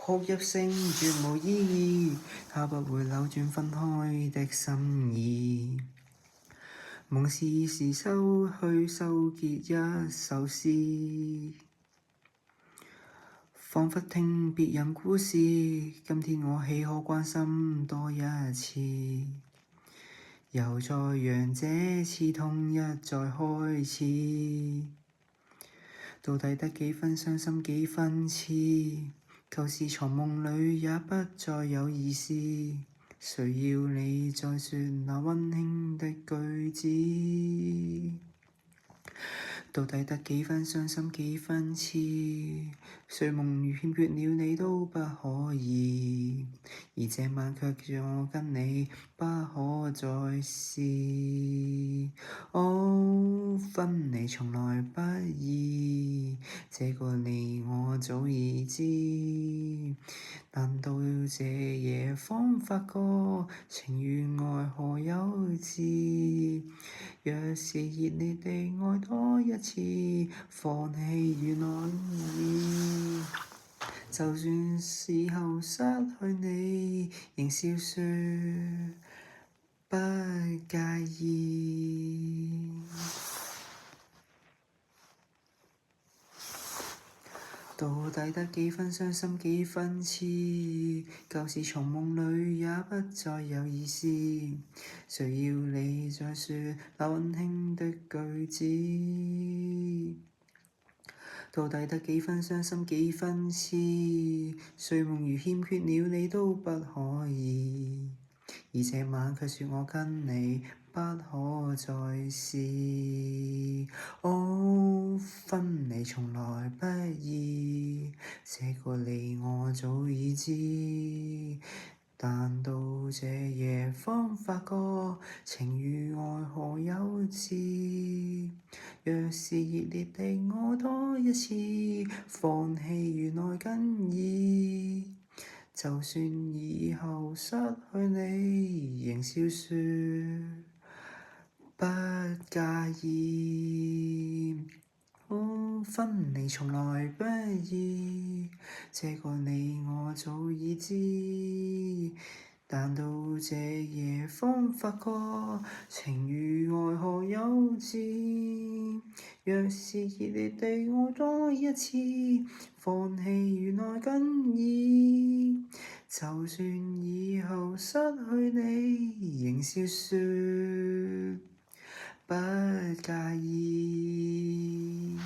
哭泣聲絕無意義，它不會扭轉分開的心意。夢是收去收結一首詩，彷彿聽別人故事。今天我豈可關心多一次？又再讓這刺痛一再開始。到底得幾分傷心幾分痴？舊事藏夢裏也不再有意思。誰要你再說那溫馨的句子？到底得幾分傷心幾分痴？睡夢如欠缺了你都不可以，而這晚卻讓我跟你不可再試。哦，分離從來不易，這個你我早已知。難道這夜方發覺情與愛何幼稚？若是熱烈地愛多一次，放棄原來易。就算事後失去你，仍笑說不介意。到底得幾分傷心幾分痴？舊事從夢裏也不再有意思。誰要你再說那溫馨的句子？到底得幾分傷心幾分痴？睡夢如欠缺了你都不可以，而這晚卻說我跟你不可再試。哦，分離從來不易，這個你我早已知。但到這夜方發覺情與愛何幼稚。若是熱烈地愛多一次，放棄原來更易。就算以後失去你，仍笑說不介意。哦，分離從來不易，這個你我早已知。但到這夜方發覺情與愛何幼稚。若是熱烈地愛多一次，放棄原來更易。就算以後失去你，仍笑說不介意。